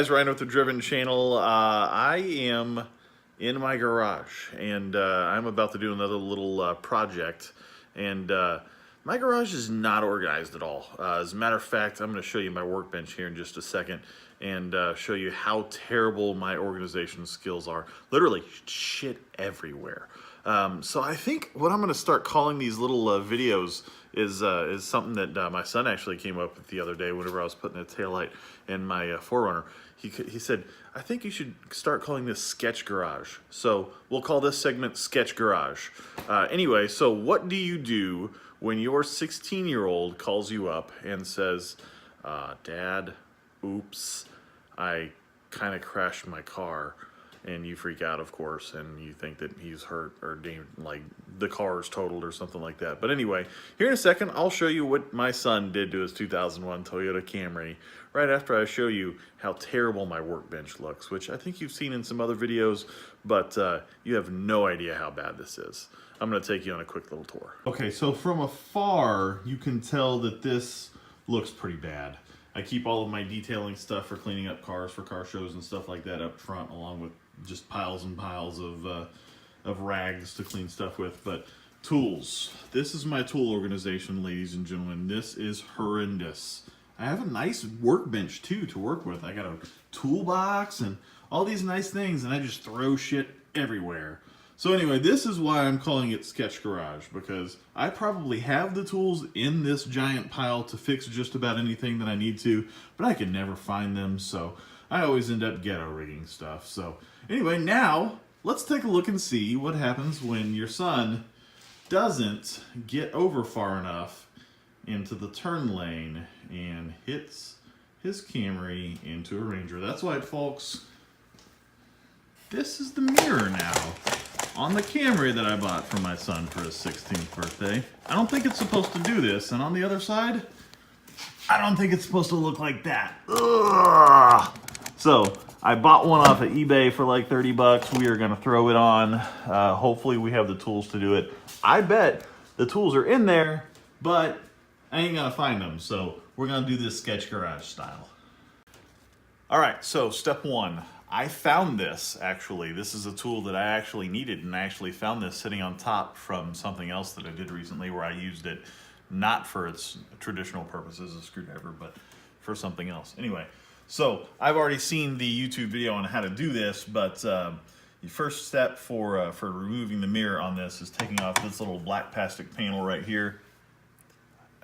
guys, Ryan with the Driven channel. I am in my garage, and I'm about to do another little project, and my garage is not organized at all. As a matter of fact, I'm going to show you my workbench here in just a second, and show you how terrible my organization skills are. Literally shit everywhere. So I think what I'm going to start calling these little videos is something that my son actually came up with the other day whenever I was putting a taillight in my 4Runner. He said, I think you should start calling this Sketch Garage. So we'll call this segment Sketch Garage. Anyway, so what do you do when your 16-year-old calls you up and says, Dad, oops, I kind of crashed my car? And you freak out, of course, and you think that he's hurt or like the car is totaled or something like that. But anyway, here in a second, I'll show you what my son did to his 2001 Toyota Camry right after I show you how terrible my workbench looks, which I think you've seen in some other videos, but you have no idea how bad this is. I'm going to take you on a quick little tour. Okay, so from afar, you can tell that this looks pretty bad. I keep all of my detailing stuff for cleaning up cars for car shows and stuff like that up front, along with just piles and piles of rags to clean stuff with. But tools. This is my tool organization, ladies and gentlemen. This is horrendous. I have a nice workbench too to work with. I got a toolbox and all these nice things, and I just throw shit everywhere. So anyway, this is why I'm calling it Sketch Garage, because I probably have the tools in this giant pile to fix just about anything that I need to, but I can never find them, so I always end up ghetto rigging stuff. So anyway, now let's take a look and see what happens when your son doesn't get over far enough into the turn lane and hits his Camry into a Ranger. That's right, folks. This is the mirror now on the Camry that I bought for my son for his 16th birthday. I don't think it's supposed to do this, and on the other side, I don't think it's supposed to look like that. Ugh. So I bought one off of eBay for like 30 bucks. We are gonna throw it on. Hopefully we have the tools to do it. I bet the tools are in there, but I ain't gonna find them. So we're gonna do this Sketch Garage style. All right, so step one. I found this, actually. This is a tool that I actually needed, and I actually found this sitting on top from something else that I did recently where I used it not for its traditional purposes as a screwdriver, but for something else. Anyway, so I've already seen the YouTube video on how to do this, but the first step for removing the mirror on this is taking off this little black plastic panel right here.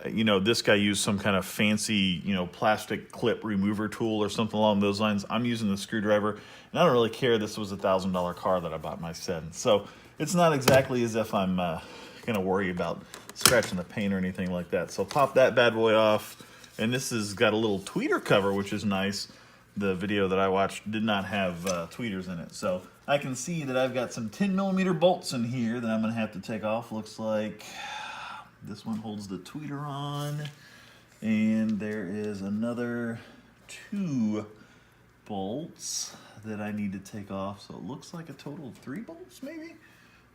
You know, this guy used some kind of fancy, you know, plastic clip remover tool or something along those lines. I'm using the screwdriver, and I don't really care. This was a $1,000 car that I bought my son. So it's not exactly as if I'm going to worry about scratching the paint or anything like that. So pop that bad boy off. And this has got a little tweeter cover, which is nice. The video that I watched did not have tweeters in it. So I can see that I've got some 10mm bolts in here that I'm going to have to take off. Looks like this one holds the tweeter on, and there is another 2 bolts that I need to take off. So it looks like a total of 3 bolts, maybe?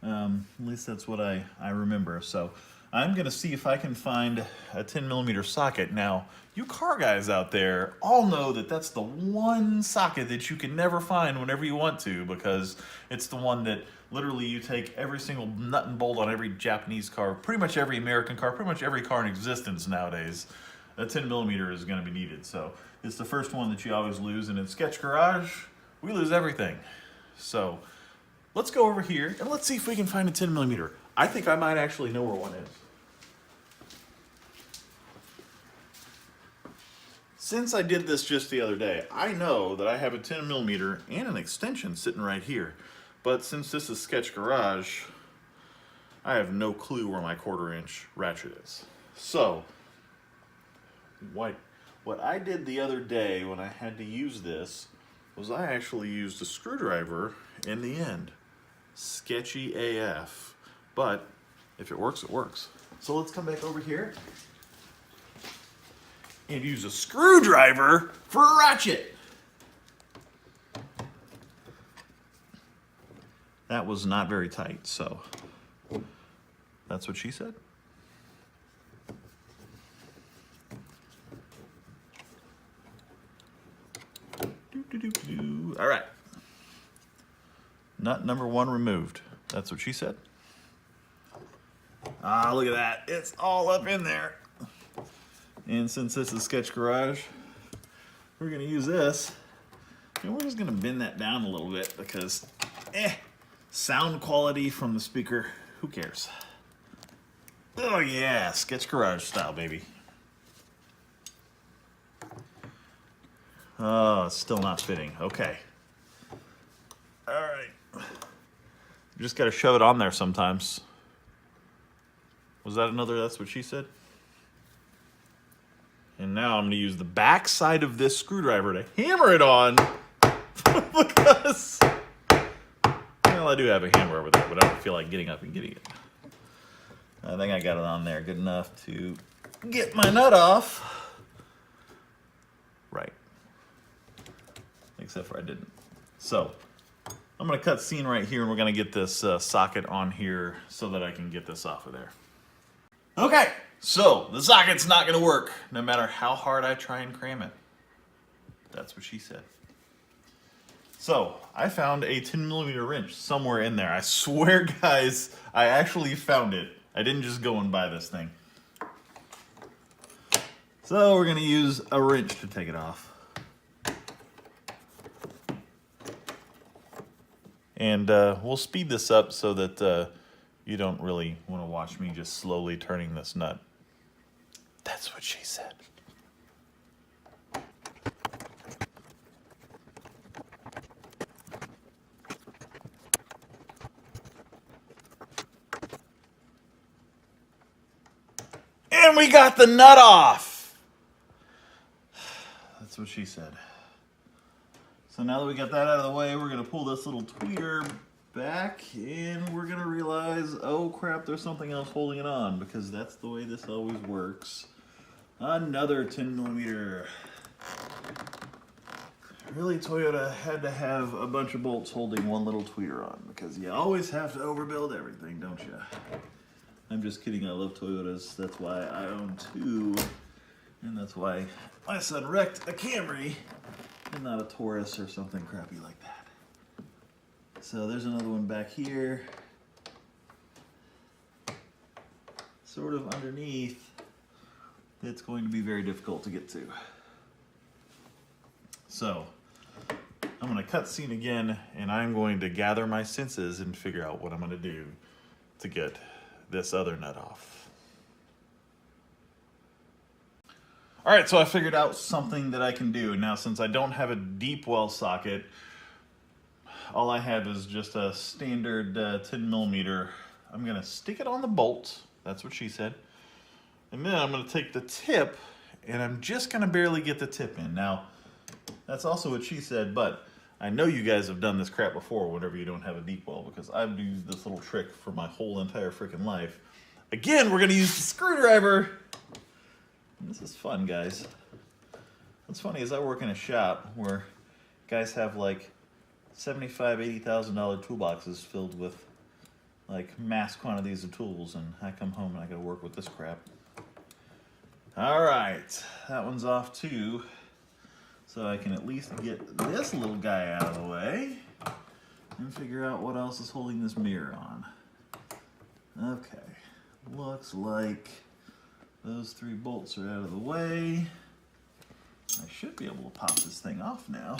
At least that's what I remember. So I'm gonna see if I can find a 10mm socket. Now, you car guys out there all know that that's the one socket that you can never find whenever you want to, because it's the one that literally you take every single nut and bolt on every Japanese car, pretty much every American car, pretty much every car in existence nowadays. A 10mm is gonna be needed. So it's the first one that you always lose, and in Sketch Garage, we lose everything. So let's go over here and let's see if we can find a 10mm. I think I might actually know where one is. Since I did this just the other day, I know that I have a 10mm and an extension sitting right here. But since this is Sketch Garage, I have no clue where my 1/4" ratchet is. So, what I did the other day when I had to use this was I actually used a screwdriver in the end. Sketchy AF. But if it works, it works. So let's come back over here and use a screwdriver for a ratchet. That was not very tight, so that's what she said. Nut number 1 removed. That's what she said. Ah, look at that. It's all up in there. And since this is Sketch Garage, we're going to use this. And we're just going to bend that down a little bit because, sound quality from the speaker, who cares? Oh yeah, Sketch Garage style, baby. Oh, it's still not fitting. Okay. All right. You just got to shove it on there sometimes. Was that another that's what she said? And now I'm going to use the back side of this screwdriver to hammer it on. Because, well, I do have a hammer over there, but I don't feel like getting up and getting it. I think I got it on there good enough to get my nut off. Right. Except for I didn't. So, I'm going to cut scene right here, and we're going to get this socket on here so that I can get this off of there. Okay, so the socket's not going to work no matter how hard I try and cram it. That's what she said. So, I found a 10mm wrench somewhere in there. I swear, guys, I actually found it. I didn't just go and buy this thing. So, we're going to use a wrench to take it off. And we'll speed this up so that you don't really want to watch me just slowly turning this nut. That's what she said. And we got the nut off. That's what she said. So now that we got that out of the way, we're going to pull this little tweeter back, and we're going to realize, oh crap, there's something else holding it on, because that's the way this always works. Another 10mm. Really, Toyota had to have a bunch of bolts holding one little tweeter on, because you always have to overbuild everything, don't you? I'm just kidding, I love Toyotas. That's why I own 2, and that's why my son wrecked a Camry and not a Taurus or something crappy like that. So there's another one back here, sort of underneath. It's going to be very difficult to get to. So I'm going to cut scene again, and I'm going to gather my senses and figure out what I'm going to do to get this other nut off. All right, so I figured out something that I can do. Now, since I don't have a deep well socket, all I have is just a standard 10mm. I'm gonna stick it on the bolt. That's what she said. And then I'm gonna take the tip, and I'm just gonna barely get the tip in. Now, that's also what she said, but I know you guys have done this crap before whenever you don't have a deep well, because I've used this little trick for my whole entire freaking life. Again, we're gonna use the screwdriver. This is fun, guys. What's funny is I work in a shop where guys have like $75,000, $80,000 toolboxes filled with like mass quantities of tools, and I come home and I gotta work with this crap. All right, that one's off too. So I can at least get this little guy out of the way and figure out what else is holding this mirror on. Okay, looks like those 3 bolts are out of the way. I should be able to pop this thing off now.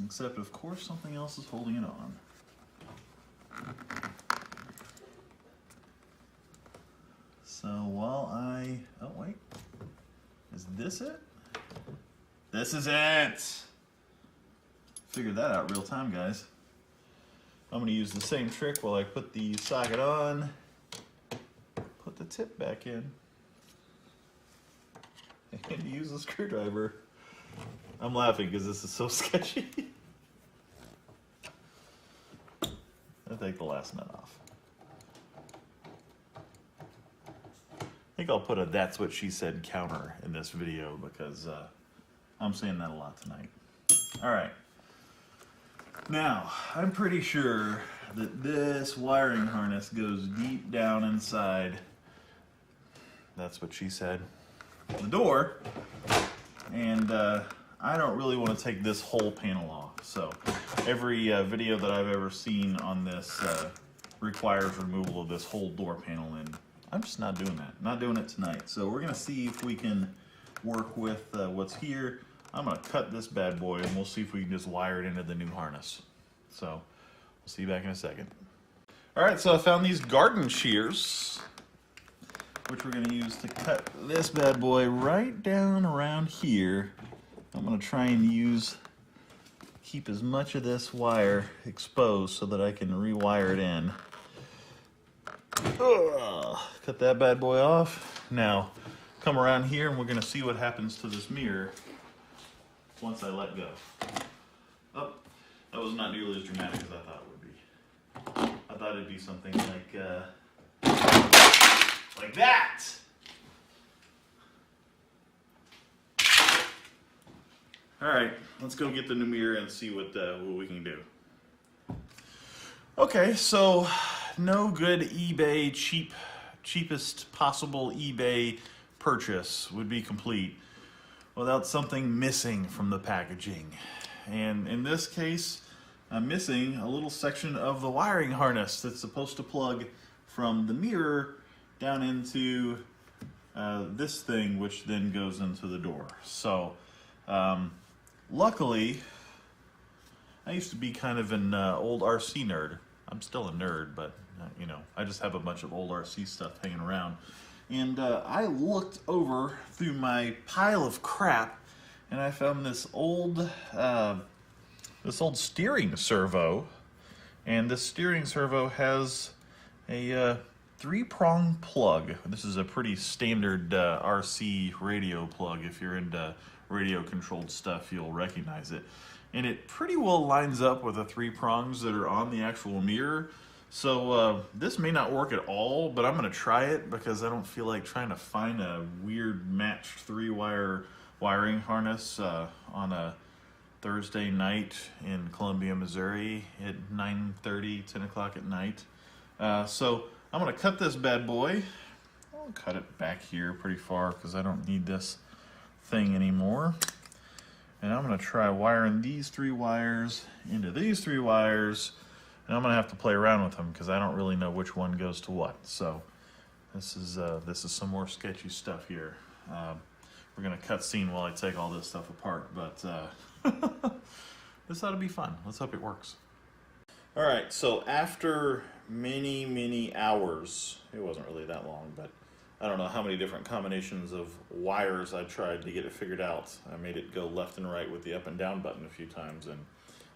Except, of course, something else is holding it on. So while oh wait, is this it? This is it! Figured that out real time, guys. I'm gonna use the same trick while I put the socket on, put the tip back in, and use the screwdriver. I'm laughing because this is so sketchy. I'll take the last nut off. I think I'll put a "that's what she said" counter in this video because I'm saying that a lot tonight. All right. Now, I'm pretty sure that this wiring harness goes deep down inside. That's what she said. The door. and I don't really want to take this whole panel off. So every video that I've ever seen on this requires removal of this whole door panel, and I'm just not doing that. Not doing it tonight. So we're going to see if we can work with what's here. I'm going to cut this bad boy, and we'll see if we can just wire it into the new harness. So we'll see you back in a second. All right, so I found these garden shears, which we're going to use to cut this bad boy right down around here. I'm going to try and keep as much of this wire exposed so that I can rewire it in. Cut that bad boy off. Now, come around here and we're going to see what happens to this mirror once I let go. Oh, that was not nearly as dramatic as I thought it would be. I thought it'd be something like that. All right, let's go get the new mirror and see what we can do. Okay, so no good eBay cheapest possible eBay purchase would be complete without something missing from the packaging. And in this case, I'm missing a little section of the wiring harness that's supposed to plug from the mirror down into this thing, which then goes into the door. So luckily, I used to be kind of an old RC nerd. I'm still a nerd, but you know, I just have a bunch of old RC stuff hanging around. And I looked over through my pile of crap, and I found this old steering servo. And this steering servo has a 3-prong plug. This is a pretty standard RC radio plug. If you're into radio-controlled stuff, you'll recognize it. And it pretty well lines up with the 3 prongs that are on the actual mirror. So this may not work at all, but I'm going to try it because I don't feel like trying to find a weird matched 3-wire wiring harness on a Thursday night in Columbia, Missouri at 9:30, 10 o'clock at night. So I'm going to cut this bad boy. I'll cut it back here pretty far because I don't need this thing anymore. And I'm going to try wiring these 3 wires into these 3 wires. And I'm going to have to play around with them because I don't really know which one goes to what. So this is some more sketchy stuff here. We're going to cut scene while I take all this stuff apart. But this ought to be fun. Let's hope it works. All right, so after many, many hours, it wasn't really that long, but I don't know how many different combinations of wires I tried to get it figured out. I made it go left and right with the up and down button a few times and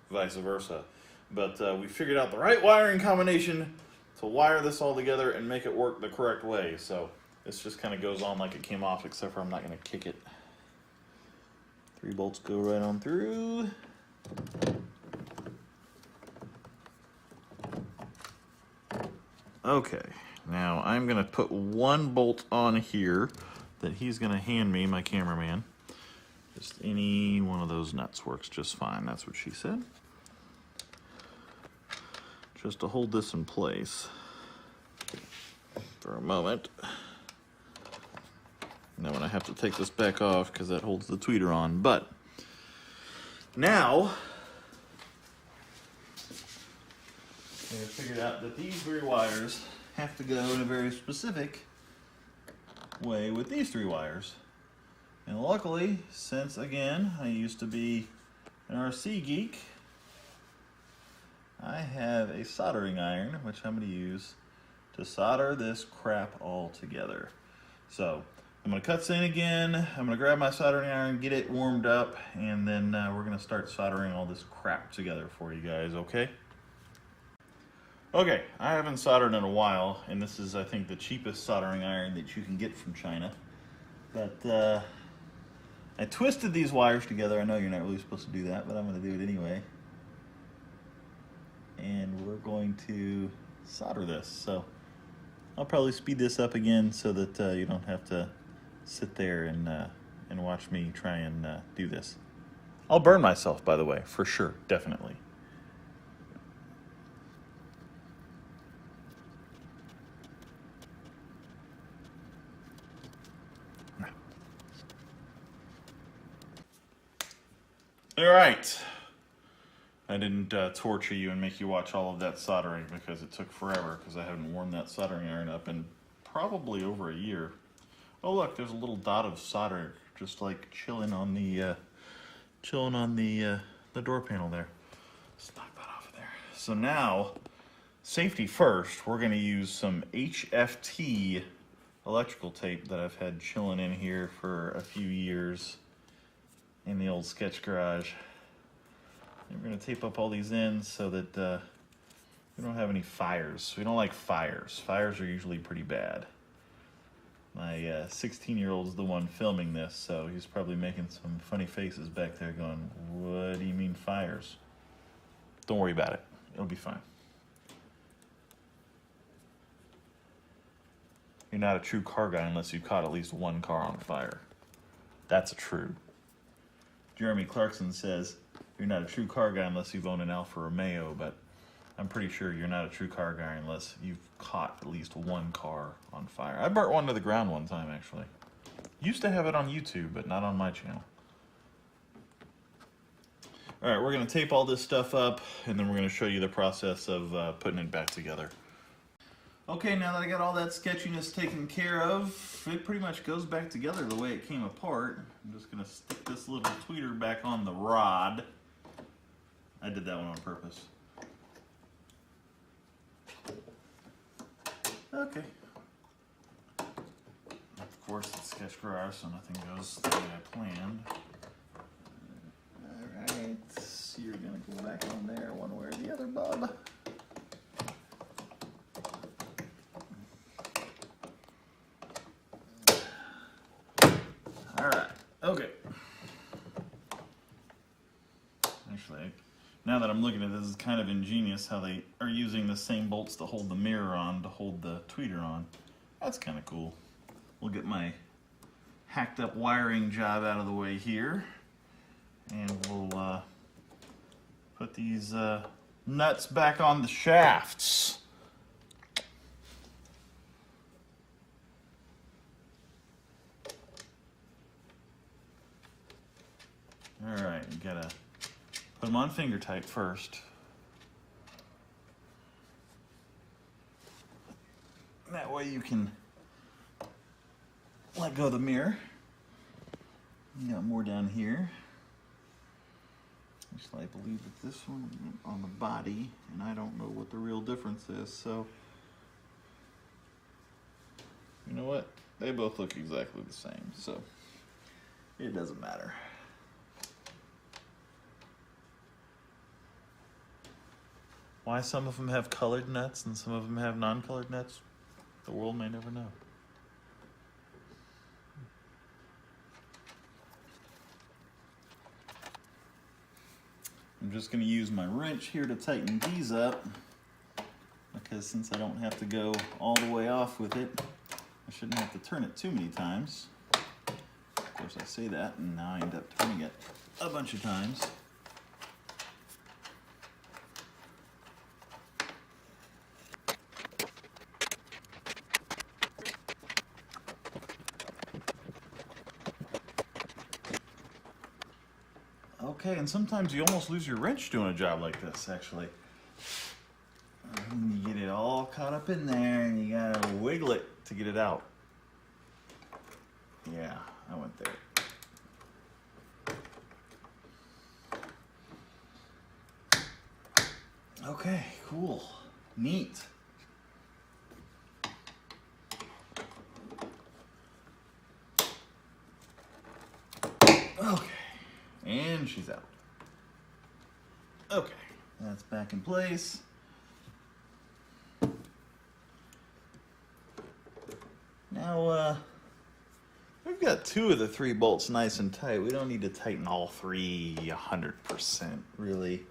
vice versa. But we figured out the right wiring combination to wire this all together and make it work the correct way. So this just kind of goes on like it came off, except for I'm not going to kick it. 3 bolts go right on through. Okay, now I'm going to put 1 bolt on here that he's going to hand me, my cameraman. Just any one of those nuts works just fine. That's what she said. Just to hold this in place for a moment. And then when I have to take this back off because that holds the tweeter on. But now I have figured out that these 3 wires have to go in a very specific way with these 3 wires. And luckily, since again I used to be an RC geek, I have a soldering iron, which I'm going to use to solder this crap all together. So I'm going to cut scene again. I'm going to grab my soldering iron, get it warmed up, and then we're going to start soldering all this crap together for you guys, okay? Okay, I haven't soldered in a while, and this is, I think, the cheapest soldering iron that you can get from China. But I twisted these wires together. I know you're not really supposed to do that, but I'm going to do it anyway. And we're going to solder this. So I'll probably speed this up again so that you don't have to sit there and watch me try and do this. I'll burn myself, by the way, for sure, definitely. All right. I didn't torture you and make you watch all of that soldering because it took forever because I haven't warmed that soldering iron up in probably over a year. Oh look, there's a little dot of solder just like chilling on the door panel there. Let's knock that off of there. So now, safety first, we're going to use some HFT electrical tape that I've had chilling in here for a few years in the old sketch garage. And we're going to tape up all these ends so that we don't have any fires. We don't like fires. Fires are usually pretty bad. My 16-year-old is the one filming this, so he's probably making some funny faces back there going, "What do you mean fires?" Don't worry about it. It'll be fine. You're not a true car guy unless you've caught at least one car on fire. That's a true. Jeremy Clarkson says, you're not a true car guy unless you've owned an Alfa Romeo, but I'm pretty sure you're not a true car guy unless you've caught at least one car on fire. I burnt one to the ground one time, actually. Used to have it on YouTube, but not on my channel. All right, we're going to tape all this stuff up, and then we're going to show you the process of putting it back together. Okay, now that I got all that sketchiness taken care of, it pretty much goes back together the way it came apart. I'm just going to stick this little tweeter back on the rod. I did that one on purpose. Okay. Of course, it's sketch garage, so nothing goes the way I planned. Alright, so you're going to go back on there one way or the other, bub. Alright, okay. Actually, now that I'm looking at this, it's kind of ingenious how they are using the same bolts to hold the mirror on to hold the tweeter on. That's kind of cool. We'll get my hacked up wiring job out of the way here, and we'll put these nuts back on the shafts. Alright, you gotta put them on finger tight first. That way you can let go of the mirror. You got more down here. Actually, I believe that this one on the body, and I don't know what the real difference is, so you know what? They both look exactly the same, so it doesn't matter. Why some of them have colored nuts and some of them have non-colored nuts, the world may never know. I'm just going to use my wrench here to tighten these up, because since I don't have to go all the way off with it, I shouldn't have to turn it too many times. Of course I say that, and now I end up turning it a bunch of times. Okay, and sometimes you almost lose your wrench doing a job like this, actually. And you get it all caught up in there, and you gotta wiggle it to get it out. Yeah, I went there. Okay, cool. Neat. Okay. And she's out. Okay, that's back in place. Now, we've got 2 of the 3 bolts nice and tight. We don't need to tighten all 3 100%, really.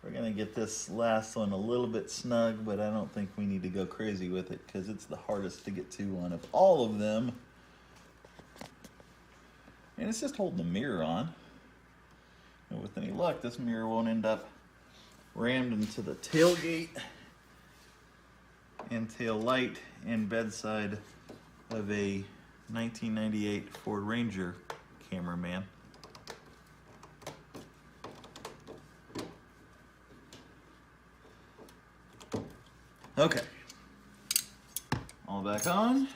We're gonna get this last one a little bit snug, but I don't think we need to go crazy with it because it's the hardest to get to one of all of them. And it's just holding the mirror on. And with any luck, this mirror won't end up rammed into the tailgate and tail light and bedside of a 1998 Ford Ranger cameraman. Okay. All back on.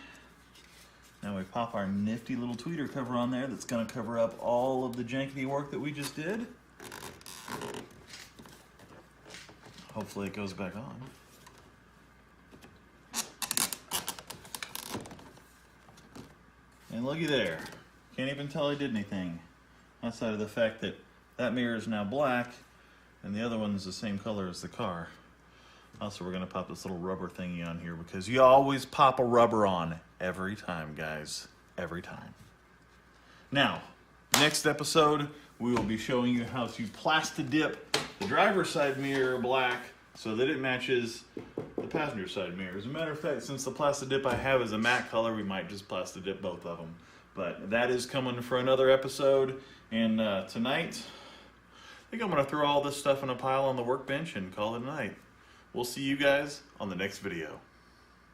Now we pop our nifty little tweeter cover on there that's going to cover up all of the jankety work that we just did. Hopefully it goes back on. And looky there. Can't even tell I did anything. Outside of the fact that that mirror is now black and the other one is the same color as the car. Also, we're going to pop this little rubber thingy on here because you always pop a rubber on every time, guys. Every time. Now, next episode, we will be showing you how to plastidip the driver's side mirror black so that it matches the passenger side mirror. As a matter of fact, since the plastidip I have is a matte color, we might just plastidip both of them. But that is coming for another episode. And tonight, I think I'm going to throw all this stuff in a pile on the workbench and call it a night. We'll see you guys on the next video.